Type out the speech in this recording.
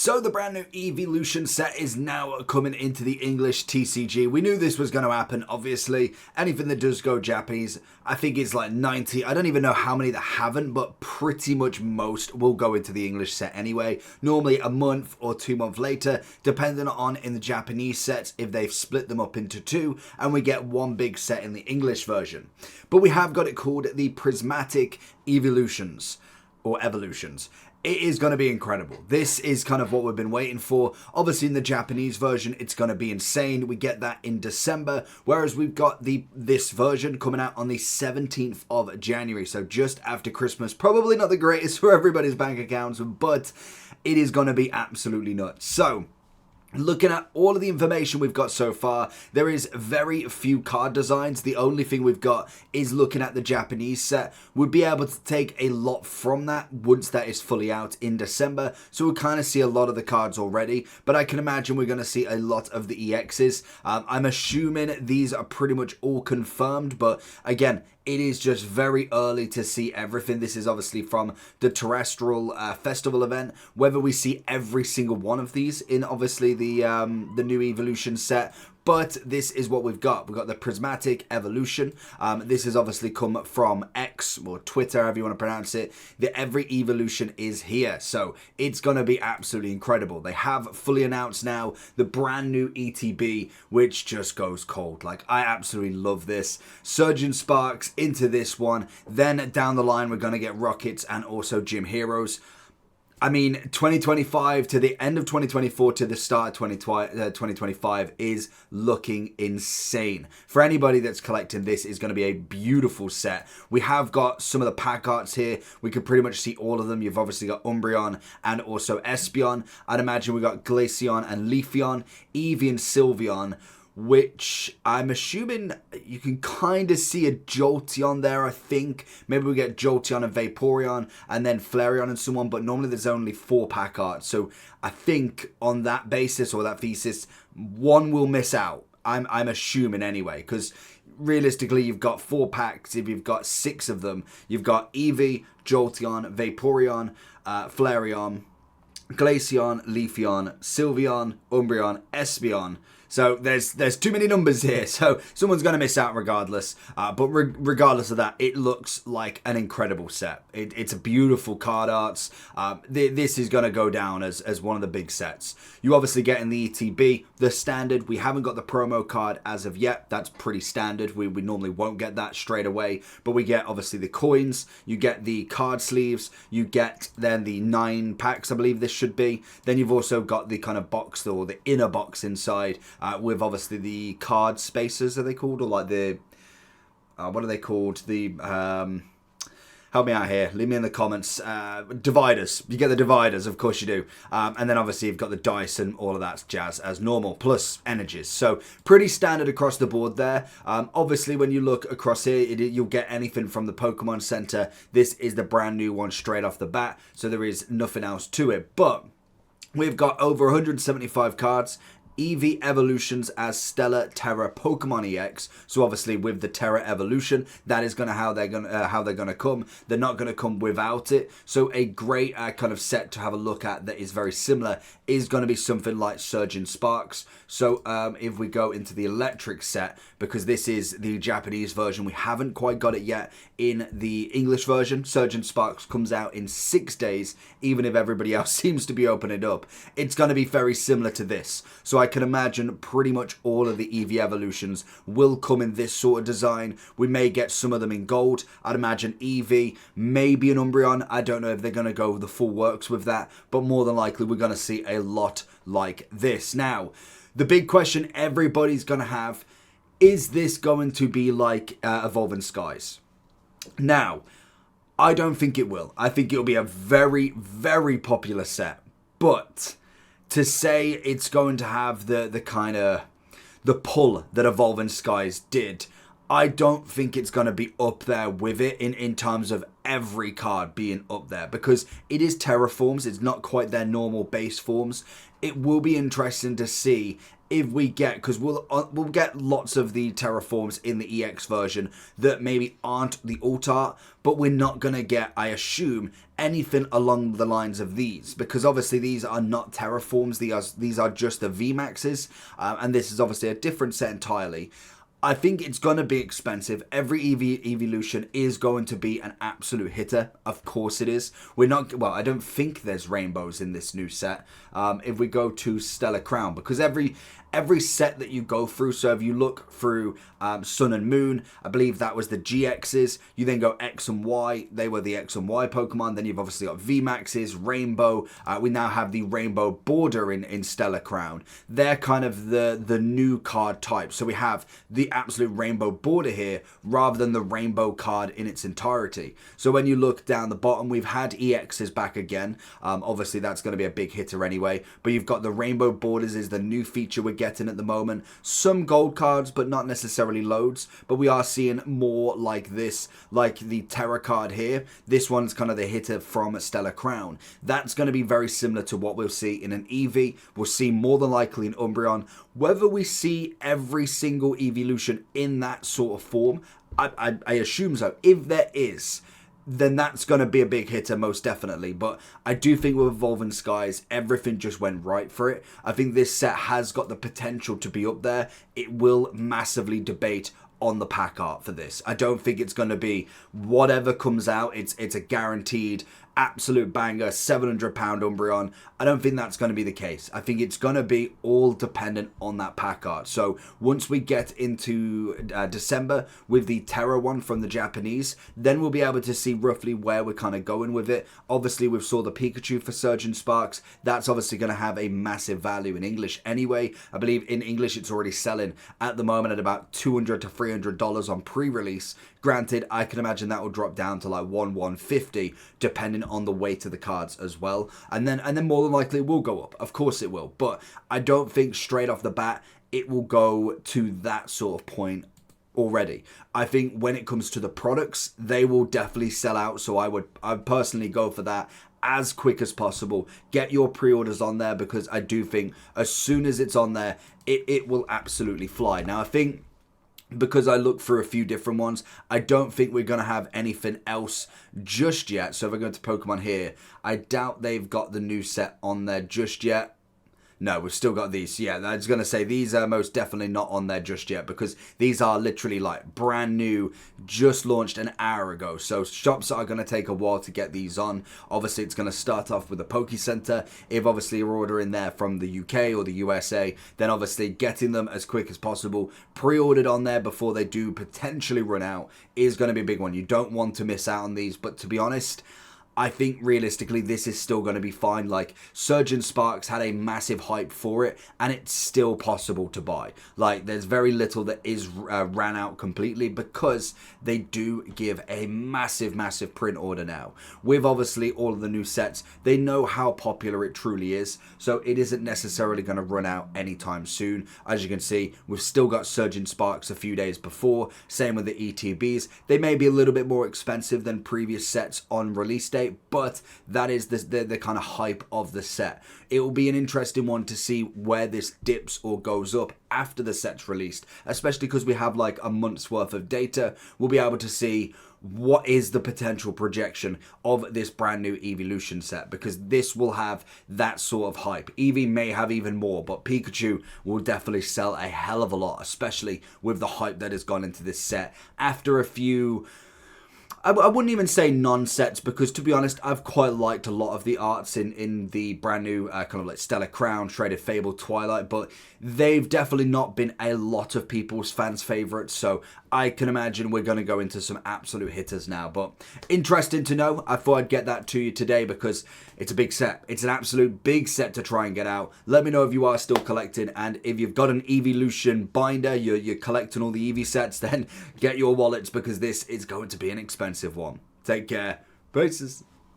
So the brand new Evolution set is now coming into the English TCG. We knew this was going to happen, obviously. Anything that does go Japanese, I think it's like 90. I don't even know how many that haven't, but pretty much most will go into the English set anyway. Normally a month or 2 months later, depending on in the Japanese sets, if they've split them up into two, and we get one big set in the English version. But we have got it called the Prismatic Evolutions, or Evolutions. It is going to be incredible. This is kind of what we've been waiting for. Obviously in the Japanese version, it's going to be insane. We get that in December, whereas we've got this version coming out on the 17th of January. So just after Christmas. Probably not the greatest for everybody's bank accounts, but it is going to be absolutely nuts. So looking at all of the information we've got so far, there is very few card designs. The only thing we've got is looking at the Japanese set. We'll be able to take a lot from that once that is fully out in December. So we'll kind of see a lot of the cards already, but I can imagine we're going to see a lot of the EXs. I'm assuming these are pretty much all confirmed, but again, it is just very early to see everything. This is obviously from the terrestrial festival event. Whether we see every single one of these in obviously the new Evolution set, but this is what we've got. We've got the Prismatic Evolution. This has obviously come from X or Twitter, however you want to pronounce it. The every evolution is here, so it's going to be absolutely incredible. They have fully announced now the brand new ETB, which just goes cold. Like, I absolutely love this. Surgeon Sparks into this one. Then down the line, we're going to get Rockets and also Gym Heroes. I mean, 2025 to the end of 2024 to the start of 2025 is looking insane. For anybody that's collecting, this is going to be a beautiful set. We have got some of the pack arts here. We can pretty much see all of them. You've obviously got Umbreon and also Espeon. I'd imagine we got Glaceon and Leafeon, Eevee and Sylveon, which I'm assuming you can kind of see a Jolteon there, I think. Maybe we get Jolteon and Vaporeon and then Flareon and someone, but normally there's only 4 pack arts. So I think on that basis or that thesis, one will miss out. I'm assuming anyway, because realistically you've got 4 packs. If you've got 6 of them, you've got Eevee, Jolteon, Vaporeon, Flareon, Glaceon, Leafeon, Sylveon, Umbreon, Espeon. So there's too many numbers here, so someone's going to miss out regardless. But regardless of that, it looks like an incredible set. It's a beautiful card arts. This is going to go down as one of the big sets. You obviously get in the ETB, the standard. We haven't got the promo card as of yet. That's pretty standard. We normally won't get that straight away. But we get obviously the coins. You get the card sleeves. You get then the 9 packs, I believe this should be. Then you've also got the kind of box or the inner box inside. With obviously the card spaces, are they called? Or like the, what are they called? The, help me out here. Leave me in the comments. Dividers. You get the dividers, of course you do. And then obviously you've got the dice and all of that jazz as normal, plus energies. So pretty standard across the board there. Obviously when you look across here, you'll get anything from the Pokemon Center. This is the brand new one straight off the bat. So there is nothing else to it. But we've got over 175 cards. Eevee evolutions as Stellar Terra Pokemon EX. So obviously with the Terra evolution, that is how they're gonna come. They're not gonna come without it. So a great kind of set to have a look at that is very similar is going to be something like Surgeon Sparks. So if we go into the electric set, because this is the Japanese version, we haven't quite got it yet in the English version. Surgeon Sparks comes out in 6 days, even if everybody else seems to be opening it up. It's going to be very similar to this. So I can imagine pretty much all of the Eevee evolutions will come in this sort of design. We may get some of them in gold. I'd imagine Eevee, maybe an Umbreon. I don't know if they're going to go the full works with that, but more than likely we're going to see a lot like this. Now, the big question everybody's going to have, is this going to be like Evolving Skies? Now, I don't think it will. I think it'll be a very, very popular set, but to say it's going to have the kind of the pull that Evolving Skies did, I don't think it's going to be up there with it in terms of every card being up there, because it is Terra forms. It's not quite their normal base forms. It will be interesting to see if we get, because we'll get lots of the terraforms in the EX version that maybe aren't the alt art, but we're not going to get, I assume, anything along the lines of these, because obviously these are not terraforms, these are just the VMAXs, and this is obviously a different set entirely. I think it's going to be expensive. Every evolution is going to be an absolute hitter. Of course it is. We're not, well, I don't think there's rainbows in this new set. If we go to Stellar Crown, because every set that you go through, so if you look through Sun and Moon, I believe that was the GXs. You then go X and Y. They were the X and Y Pokemon. Then you've obviously got VMAXs, Rainbow. We now have the Rainbow Border in Stellar Crown. They're kind of the new card type. So we have the absolute Rainbow Border here rather than the Rainbow card in its entirety. So when you look down the bottom, we've had EXs back again. Obviously that's going to be a big hitter anyway. But you've got the Rainbow Borders is the new feature we're getting at the moment. Some gold cards, but not necessarily loads, but we are seeing more like this, like the Terra card here. This one's kind of the hitter from Stellar Crown. That's going to be very similar to what we'll see in an Eevee. We'll see more than likely in Umbreon. Whether we see every single evolution in that sort of form, I assume so. If there is, then that's going to be a big hitter, most definitely. But I do think with Evolving Skies, everything just went right for it. I think this set has got the potential to be up there. It will massively debate on the pack art for this. I don't think it's going to be whatever comes out. It's a guaranteed absolute banger, £700 Umbreon. I don't think that's going to be the case. I think it's going to be all dependent on that pack art. So once we get into December with the Terra one from the Japanese, then we'll be able to see roughly where we're kind of going with it. Obviously, we've saw the Pikachu for Surgeon Sparks. That's obviously going to have a massive value in English anyway. I believe in English it's already selling at the moment at about $200 to $300 on pre-release. Granted, I can imagine that will drop down to like $150 depending on the weight of the cards as well. And then more than likely it will go up. Of course it will. But I don't think straight off the bat it will go to that sort of point already. I think when it comes to the products, they will definitely sell out. So I'd personally go for that as quick as possible. Get your pre-orders on there, because I do think as soon as it's on there, it will absolutely fly. Now I think, because I looked through a few different ones, I don't think we're going to have anything else just yet. So if I go to Pokemon here, I doubt they've got the new set on there just yet. No, we've still got these. Yeah, I was going to say these are most definitely not on there just yet, because these are literally like brand new, just launched an hour ago. So shops are going to take a while to get these on. Obviously, it's going to start off with the Poke Center. If obviously you're ordering there from the UK or the USA, then obviously getting them as quick as possible, pre-ordered on there before they do potentially run out, is going to be a big one. You don't want to miss out on these, but to be honest, I think realistically this is still going to be fine. Like, Surgeon Sparks had a massive hype for it, and it's still possible to buy. Like, there's very little that is ran out completely, because they do give a massive print order now. With obviously all of the new sets, they know how popular it truly is, so it isn't necessarily going to run out anytime soon. As you can see, we've still got Surgeon Sparks a few days before. Same with the ETBs. They may be a little bit more expensive than previous sets on release date, but that is the kind of hype of the set. It will be an interesting one to see where this dips or goes up after the set's released, especially because we have like a month's worth of data. We'll be able to see what is the potential projection of this brand new evolution set, because this will have that sort of hype. Eevee may have even more, but Pikachu will definitely sell a hell of a lot, especially with the hype that has gone into this set after a few, I wouldn't even say non-sets, because to be honest, I've quite liked a lot of the arts in the brand new kind of like Stellar Crown, Shredded Fable, Twilight, but they've definitely not been a lot of people's fans' favourites, so I can imagine we're going to go into some absolute hitters now. But interesting to know. I thought I'd get that to you today, because it's a big set. It's an absolute big set to try and get out. Let me know if you are still collecting, and if you've got an Evolution binder, you're collecting all the Eevee sets, then get your wallets, because this is going to be an expensive one. Take care. Peace.